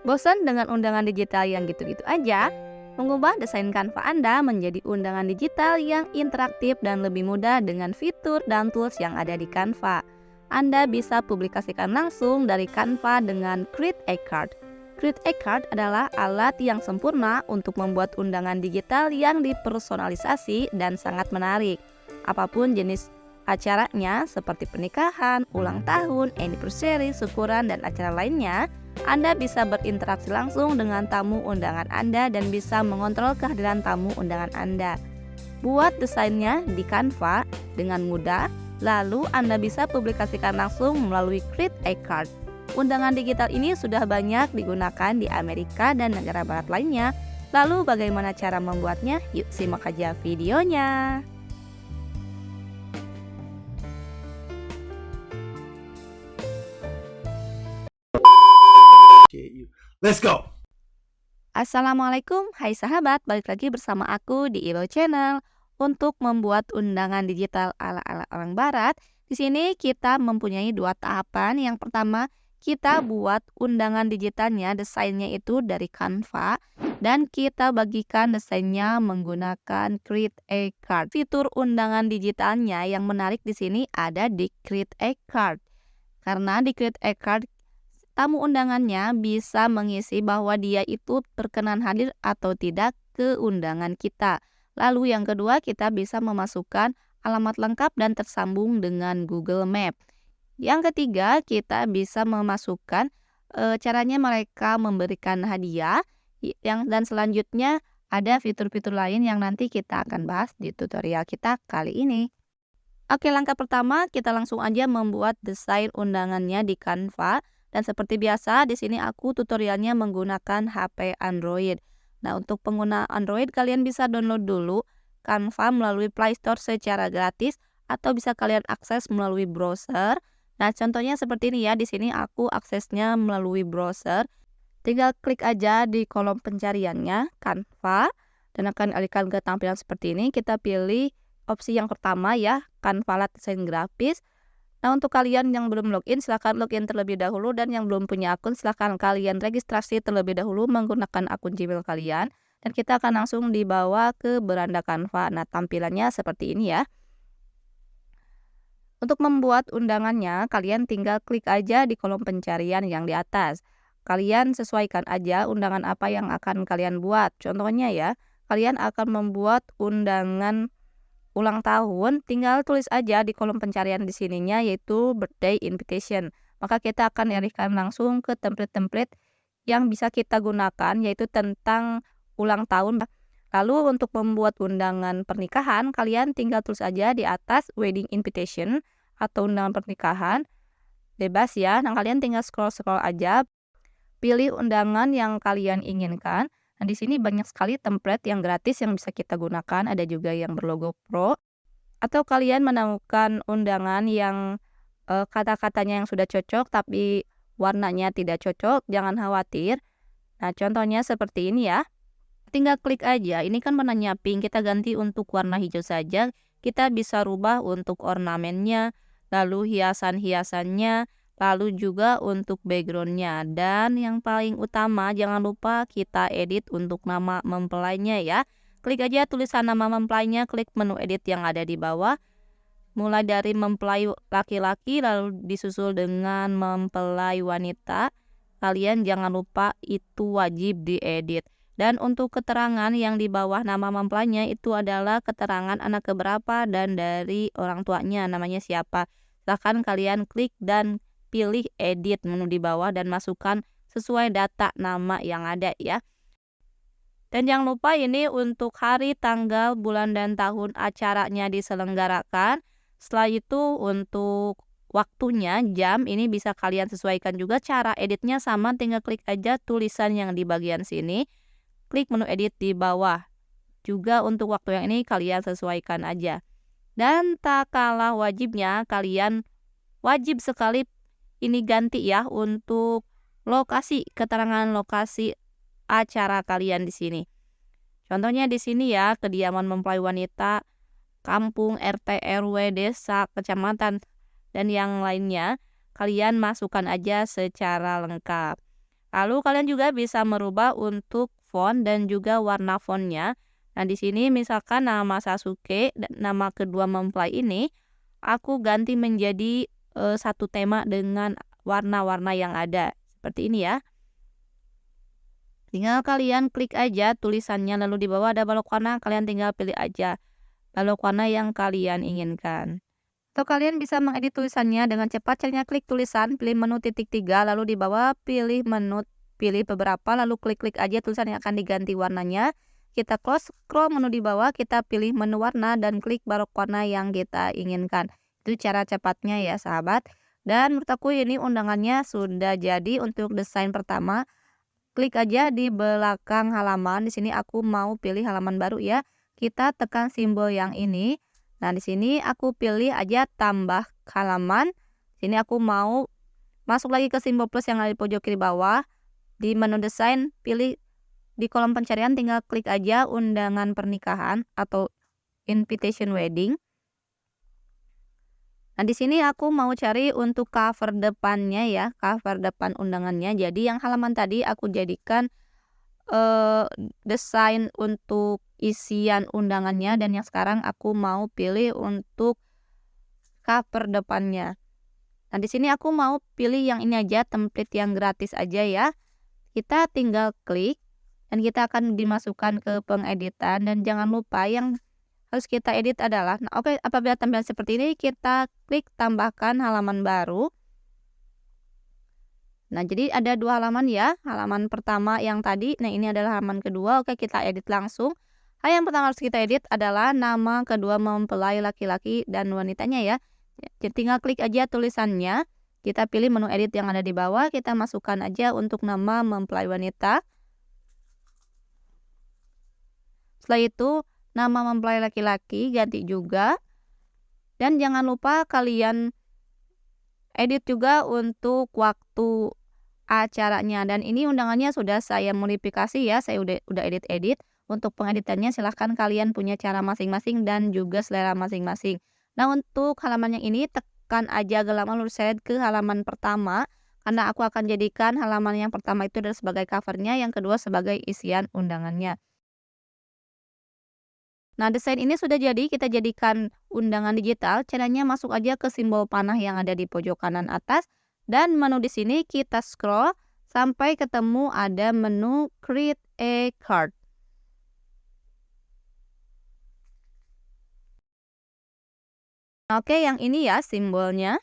Bosan dengan undangan digital yang gitu-gitu aja? Mengubah desain Canva Anda menjadi undangan digital yang interaktif dan lebih mudah dengan fitur dan tools yang ada di Canva. Anda bisa publikasikan langsung dari Canva dengan Create a Card. Create a Card adalah alat yang sempurna untuk membuat undangan digital yang dipersonalisasi dan sangat menarik. Apapun jenis acaranya seperti pernikahan, ulang tahun, anniversary, syukuran, dan acara lainnya, Anda bisa berinteraksi langsung dengan tamu undangan Anda dan bisa mengontrol kehadiran tamu undangan Anda. Buat desainnya di Canva dengan mudah, lalu Anda bisa publikasikan langsung melalui Create a Card. Undangan digital ini sudah banyak digunakan di Amerika dan negara barat lainnya. Lalu bagaimana cara membuatnya? Yuk simak aja videonya. Let's go. Assalamualaikum, hai sahabat, balik lagi bersama aku di Ilo Channel. Untuk membuat undangan digital ala-ala orang barat, di sini kita mempunyai dua tahapan. Yang pertama, kita buat undangan digitalnya, desainnya itu dari Canva, dan kita bagikan desainnya menggunakan Create a Card. Fitur undangan digitalnya yang menarik di sini ada di Create a Card. Karena di Create a Card, tamu undangannya bisa mengisi bahwa dia itu berkenan hadir atau tidak ke undangan kita. Lalu yang kedua, kita bisa memasukkan alamat lengkap dan tersambung dengan Google Map. Yang ketiga, kita bisa memasukkan caranya mereka memberikan hadiah dan selanjutnya ada fitur-fitur lain yang nanti kita akan bahas di tutorial kita kali ini. Oke, langkah pertama kita langsung aja membuat desain undangannya di Canva. Dan seperti biasa, di sini aku tutorialnya menggunakan HP Android. Nah, untuk pengguna Android, kalian bisa download dulu Canva melalui Play Store secara gratis atau bisa kalian akses melalui browser. Nah, contohnya seperti ini ya. Di sini aku aksesnya melalui browser. Tinggal klik aja di kolom pencariannya Canva dan akan alihkan ke tampilan seperti ini. Kita pilih opsi yang pertama ya, Canva Alat Desain Grafis. Nah, untuk kalian yang belum login, silahkan login terlebih dahulu, dan yang belum punya akun, silahkan kalian registrasi terlebih dahulu menggunakan akun Gmail kalian, dan kita akan langsung dibawa ke beranda Canva. Nah, tampilannya seperti ini ya. Untuk membuat undangannya, kalian tinggal klik aja di kolom pencarian yang di atas. Kalian sesuaikan aja undangan apa yang akan kalian buat. Contohnya ya, kalian akan membuat undangan ulang tahun, tinggal tulis aja di kolom pencarian di sininya yaitu birthday invitation. Maka kita akan alihkan langsung ke template-template yang bisa kita gunakan yaitu tentang ulang tahun. Lalu untuk membuat undangan pernikahan, kalian tinggal tulis aja di atas wedding invitation atau undangan pernikahan. Bebas ya. Nah, kalian tinggal scroll-scroll aja, pilih undangan yang kalian inginkan. Nah, di sini banyak sekali template yang gratis yang bisa kita gunakan, ada juga yang berlogo pro. Atau kalian menemukan undangan yang kata-katanya yang sudah cocok tapi warnanya tidak cocok, jangan khawatir. Nah, contohnya seperti ini ya. Tinggal klik aja, ini kan warnanya pink, kita ganti untuk warna hijau saja. Kita bisa rubah untuk ornamennya, lalu hiasan-hiasannya, lalu juga untuk backgroundnya. Dan yang paling utama, jangan lupa kita edit untuk nama mempelainya ya. Klik aja tulisan nama mempelainya, klik menu edit yang ada di bawah. Mulai dari mempelai laki-laki lalu disusul dengan mempelai wanita. Kalian jangan lupa itu wajib diedit. Dan untuk keterangan yang di bawah nama mempelainya itu adalah keterangan anak keberapa dan dari orang tuanya namanya siapa. Silahkan kalian klik dan pilih edit menu di bawah dan masukkan sesuai data nama yang ada ya. Dan jangan lupa ini untuk hari, tanggal, bulan, dan tahun acaranya diselenggarakan. Setelah itu untuk waktunya, jam, ini bisa kalian sesuaikan juga. Cara editnya sama, tinggal klik aja tulisan yang di bagian sini. Klik menu edit di bawah. Juga untuk waktu yang ini kalian sesuaikan aja. Dan tak kalah wajibnya, kalian wajib sekali ini ganti ya untuk lokasi, keterangan lokasi acara kalian di sini. Contohnya di sini ya, kediaman mempelai wanita, kampung, RT, RW, desa, kecamatan, dan yang lainnya. Kalian masukkan aja secara lengkap. Lalu kalian juga bisa merubah untuk font dan juga warna fontnya. Nah, di sini misalkan nama Sasuke dan nama kedua mempelai ini aku ganti menjadi satu tema dengan warna-warna yang ada. Seperti ini ya. Tinggal kalian klik aja tulisannya, lalu di bawah ada balok warna, kalian tinggal pilih aja balok warna yang kalian inginkan. Atau kalian bisa mengedit tulisannya dengan cepat, caranya klik tulisan, pilih menu titik 3, lalu di bawah pilih menu, pilih beberapa, lalu klik-klik aja tulisan yang akan diganti warnanya. Kita close, scroll menu di bawah, kita pilih menu warna dan klik balok warna yang kita inginkan. Itu cara cepatnya ya sahabat. Dan menurut aku ini undangannya sudah jadi untuk desain pertama. Klik aja di belakang halaman. Di sini aku mau pilih halaman baru ya. Kita tekan simbol yang ini. Nah, di sini aku pilih aja tambah halaman. Sini aku mau masuk lagi ke simbol plus yang ada di pojok kiri bawah. Di menu desain, pilih di kolom pencarian tinggal klik aja undangan pernikahan atau invitation wedding. Nah, di sini aku mau cari untuk cover depannya ya, cover depan undangannya. Jadi yang halaman tadi aku jadikan desain untuk isian undangannya, dan yang sekarang aku mau pilih untuk cover depannya. Nah, di sini aku mau pilih yang ini aja, template yang gratis aja ya. Kita tinggal klik dan kita akan dimasukkan ke pengeditan, dan jangan lupa yang harus kita edit adalah, nah oke, apabila tampilan seperti ini kita klik tambahkan halaman baru. Nah, jadi ada dua halaman ya, halaman pertama yang tadi, nah ini adalah halaman kedua. Oke, kita edit langsung. Hal yang pertama harus kita edit adalah nama kedua mempelai laki-laki dan wanitanya ya. Jadi tinggal klik aja tulisannya, kita pilih menu edit yang ada di bawah, kita masukkan aja untuk nama mempelai wanita. Setelah itu nama mempelai laki-laki ganti juga. Dan jangan lupa kalian edit juga untuk waktu acaranya. Dan ini undangannya sudah saya modifikasi ya, saya udah edit-edit. Untuk pengeditannya silahkan kalian punya cara masing-masing dan juga selera masing-masing. Nah, untuk halaman yang ini tekan aja halaman lurus select ke halaman pertama. Karena aku akan jadikan halaman yang pertama itu adalah sebagai covernya, yang kedua sebagai isian undangannya. Nah, desain ini sudah jadi, kita jadikan undangan digital. Caranya masuk aja ke simbol panah yang ada di pojok kanan atas, dan menu di sini kita scroll sampai ketemu ada menu create a card. Oke, yang ini ya simbolnya.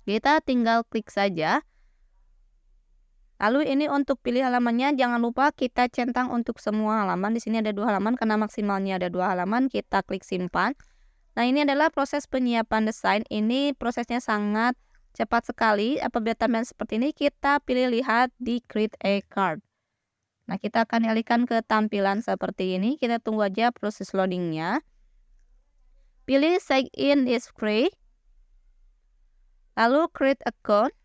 Kita tinggal klik saja. Lalu ini untuk pilih halamannya, jangan lupa kita centang untuk semua halaman. Di sini ada 2 halaman, karena maksimalnya ada 2 halaman, kita klik simpan. Nah, ini adalah proses penyiapan desain. Ini prosesnya sangat cepat sekali. Apabila tampilan seperti ini, kita pilih lihat di create a card. Nah, kita akan alihkan ke tampilan seperti ini. Kita tunggu aja proses loadingnya. Pilih sign in is free. Lalu create account.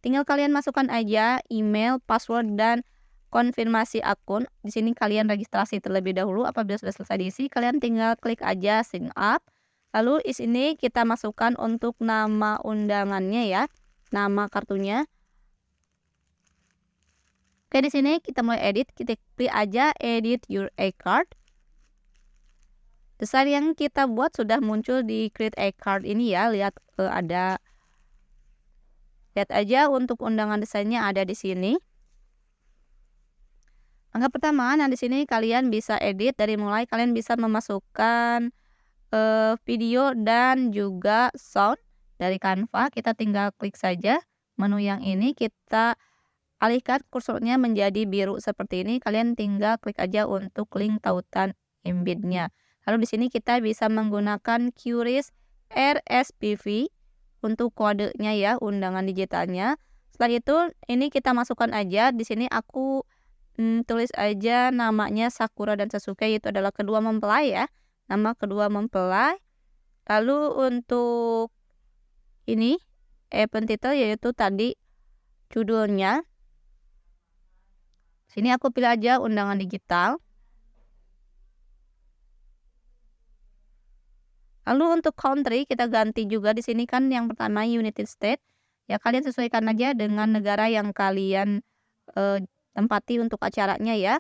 Tinggal kalian masukkan aja email, password, dan konfirmasi akun. Di sini kalian registrasi terlebih dahulu. Apabila sudah selesai diisi, kalian tinggal klik aja sign up. Lalu di sini kita masukkan untuk nama undangannya ya, nama kartunya. Oke, di sini kita mulai edit. Kita klik aja edit your e-card. Desain yang kita buat sudah muncul di create a-card ini ya. Lihat lihat aja untuk undangan desainnya ada di sini. Langkah pertama, nah di sini kalian bisa edit dari mulai kalian bisa memasukkan video dan juga sound dari Canva. Kita tinggal klik saja menu yang ini, kita alihkan kursornya menjadi biru seperti ini. Kalian tinggal klik aja untuk link tautan embednya. Lalu di sini kita bisa menggunakan QRIS RSPV untuk kodenya ya, undangan digitalnya. Setelah itu ini kita masukkan aja. Di sini aku tulis aja namanya Sakura dan Sasuke, yaitu adalah kedua mempelai ya. Nama kedua mempelai. Lalu untuk ini event title yaitu tadi judulnya. Sini aku pilih aja undangan digital. Lalu untuk country kita ganti juga, di sini kan yang pertama United States, Ya kalian sesuaikan aja dengan negara yang kalian tempati untuk acaranya ya.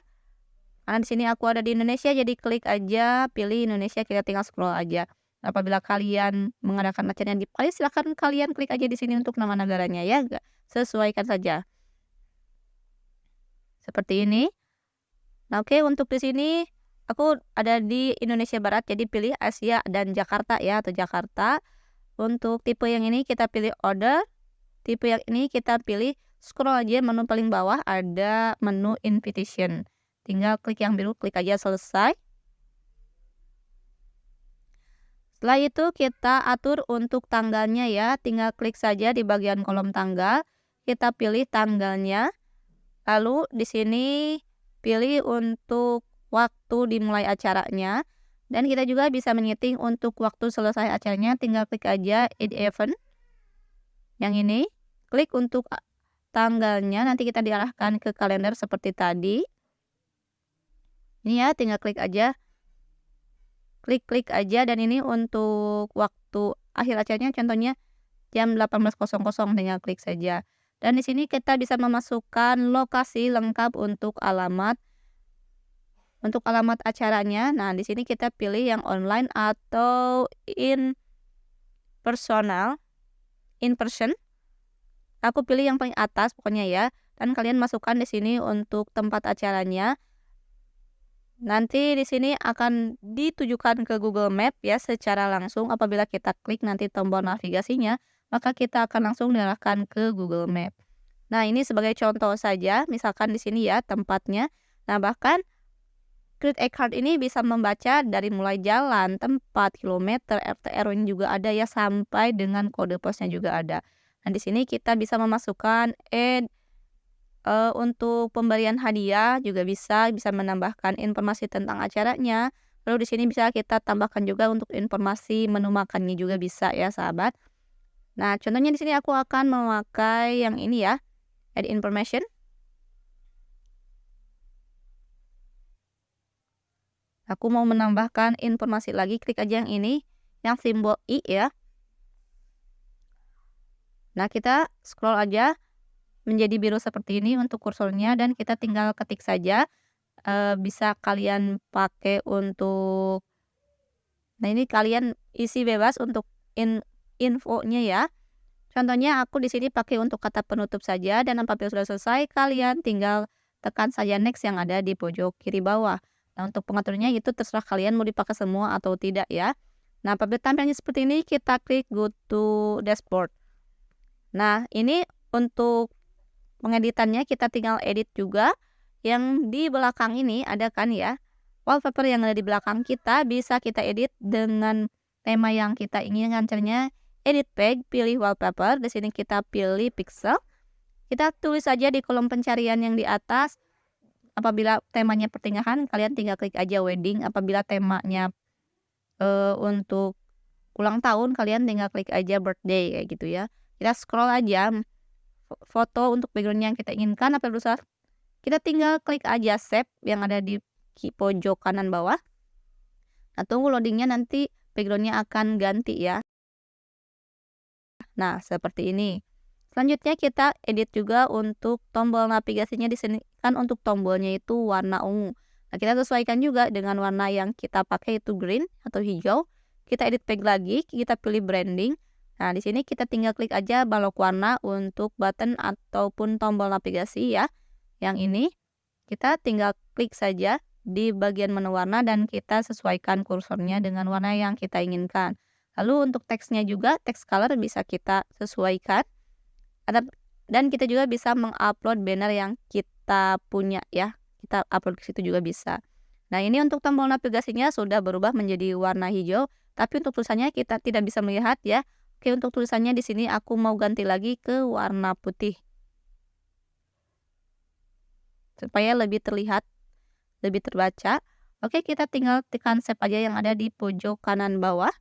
Karena di sini aku ada di Indonesia, jadi klik aja, pilih Indonesia, kita tinggal scroll aja. Apabila kalian mengadakan acara di Paris, silahkan kalian klik aja di sini untuk nama negaranya ya, sesuaikan saja. Seperti ini. Nah, oke, untuk di sini aku ada di Indonesia Barat, jadi pilih Asia dan Jakarta ya, atau Jakarta. Untuk tipe yang ini kita pilih order, tipe yang ini kita pilih scroll aja, menu paling bawah ada menu invitation. Tinggal klik yang biru, klik aja selesai. Setelah itu kita atur untuk tanggalnya ya, tinggal klik saja di bagian kolom tanggal, kita pilih tanggalnya. Lalu di sini pilih untuk waktu dimulai acaranya, dan kita juga bisa menyeting untuk waktu selesai acaranya, tinggal klik aja add event. Yang ini, klik untuk tanggalnya, nanti kita diarahkan ke kalender seperti tadi. Ini ya, tinggal klik aja. Klik aja, dan ini untuk waktu akhir acaranya contohnya jam 18.00, tinggal klik saja. Dan di sini kita bisa memasukkan lokasi lengkap untuk alamat acaranya. Nah, di sini kita pilih yang online atau in person. Aku pilih yang paling atas pokoknya ya. Dan kalian masukkan di sini untuk tempat acaranya. Nanti di sini akan ditujukan ke Google Map ya secara langsung. Apabila kita klik nanti tombol navigasinya, maka kita akan langsung diarahkan ke Google Map. Nah, ini sebagai contoh saja, misalkan di sini ya tempatnya. Nah, bahkan Create a Card ini bisa membaca dari mulai jalan, tempat, kilometer, RT RW juga ada ya, sampai dengan kode posnya juga ada. Nah, di sini kita bisa memasukkan untuk pemberian hadiah juga bisa menambahkan informasi tentang acaranya. Lalu di sini bisa kita tambahkan juga untuk informasi menu makannya juga bisa ya, sahabat. Nah, contohnya di sini aku akan memakai yang ini ya, add information. Aku mau menambahkan informasi lagi, klik aja yang ini, yang simbol I ya. Nah, kita scroll aja menjadi biru seperti ini untuk kursornya, dan kita tinggal ketik saja. Bisa kalian pakai untuk, nah ini kalian isi bebas untuk infonya ya. Contohnya aku di sini pakai untuk kata penutup saja, dan apabila sudah selesai kalian tinggal tekan saja next yang ada di pojok kiri bawah. Nah, untuk pengaturnya itu terserah kalian mau dipakai semua atau tidak ya. Nah, apabila tampilannya seperti ini kita klik go to dashboard. Nah, ini untuk pengeditannya kita tinggal edit juga. Yang di belakang ini ada kan ya, wallpaper yang ada di belakang kita bisa kita edit dengan tema yang kita inginkan. Caranya edit page, pilih wallpaper, di sini kita pilih pixel. Kita tulis saja di kolom pencarian yang di atas. Apabila temanya pertengahan, kalian tinggal klik aja wedding. Apabila temanya untuk ulang tahun, kalian tinggal klik aja birthday kayak gitu ya. Kita scroll aja foto untuk background yang kita inginkan. Apabila sudah, kita tinggal klik aja save yang ada di pojok kanan bawah. Nah, tunggu loadingnya, nanti backgroundnya akan ganti ya. Nah, seperti ini. Selanjutnya kita edit juga untuk tombol navigasinya. Di sini kan untuk tombolnya itu warna ungu. Nah, kita sesuaikan juga dengan warna yang kita pakai itu green atau hijau. Kita edit page lagi, kita pilih branding. Nah, di sini kita tinggal klik aja balok warna untuk button ataupun tombol navigasi ya. Yang ini kita tinggal klik saja di bagian menu warna, dan kita sesuaikan kursornya dengan warna yang kita inginkan. Lalu untuk teksnya juga, text color bisa kita sesuaikan. Dan kita juga bisa mengupload banner yang kita punya ya. Kita upload ke situ juga bisa. Nah, ini untuk tombol navigasinya sudah berubah menjadi warna hijau, tapi untuk tulisannya kita tidak bisa melihat ya. Oke, untuk tulisannya di sini aku mau ganti lagi ke warna putih, supaya lebih terlihat, lebih terbaca. Oke, kita tinggal tekan save aja yang ada di pojok kanan bawah.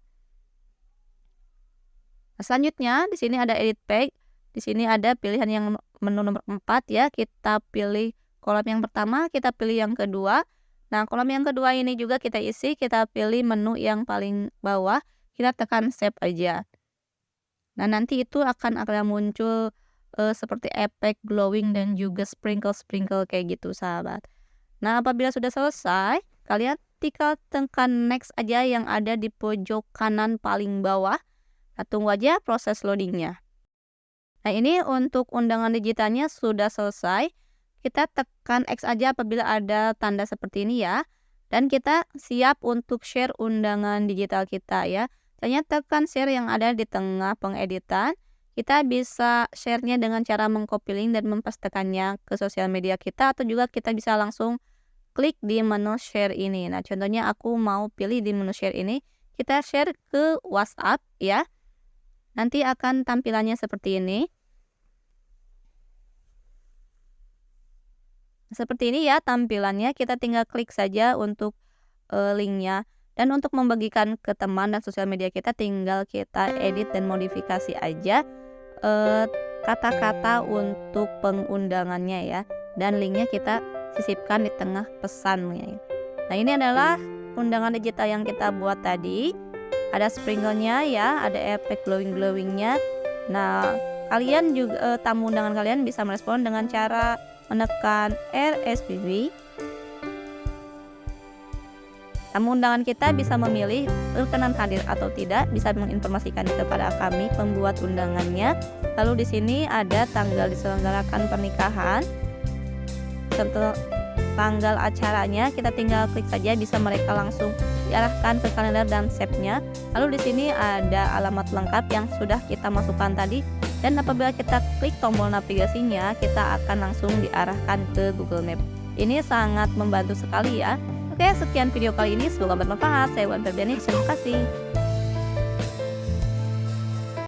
Nah, selanjutnya di sini ada edit page. Di sini ada pilihan yang menu nomor 4 ya. Kita pilih kolom yang pertama, kita pilih yang kedua. Nah, kolom yang kedua ini juga kita isi, kita pilih menu yang paling bawah. Kita tekan save aja. Nah, nanti itu akan muncul, seperti efek glowing dan juga sprinkle-sprinkle kayak gitu, sahabat. Nah, apabila sudah selesai, kalian tinggal tekan next aja yang ada di pojok kanan paling bawah. Nah, tunggu aja proses loadingnya. Nah, ini untuk undangan digitalnya sudah selesai. Kita tekan X aja apabila ada tanda seperti ini ya. Dan kita siap untuk share undangan digital kita ya. Caranya tekan share yang ada di tengah pengeditan. Kita bisa share-nya dengan cara mengcopy link dan mempastekannya ke sosial media kita, atau juga kita bisa langsung klik di menu share ini. Nah, contohnya aku mau pilih di menu share ini. Kita share ke WhatsApp ya. Nanti akan tampilannya seperti ini. Seperti ini ya tampilannya, kita tinggal klik saja untuk linknya. Dan untuk membagikan ke teman dan sosial media kita, tinggal kita edit dan modifikasi aja kata-kata untuk pengundangannya ya. Dan linknya kita sisipkan di tengah pesannya. Nah, ini adalah undangan digital yang kita buat tadi. Ada sprinkle-nya ya, ada efek glowing-glowingnya. Nah, kalian juga tamu undangan kalian bisa merespon dengan cara menekan RSVP. Tamu undangan kita bisa memilih berkenan hadir atau tidak, bisa menginformasikan kepada kami pembuat undangannya. Lalu di sini ada tanggal diselenggarakan pernikahan, serta tanggal acaranya. Kita tinggal klik saja, bisa mereka langsung diarahkan ke kalender dan save-nya. Lalu di sini ada alamat lengkap yang sudah kita masukkan tadi. Dan apabila kita klik tombol navigasinya, kita akan langsung diarahkan ke Google Map. Ini sangat membantu sekali ya. Oke, sekian video kali ini, semoga bermanfaat. Saya Wan Febriani, terima kasih.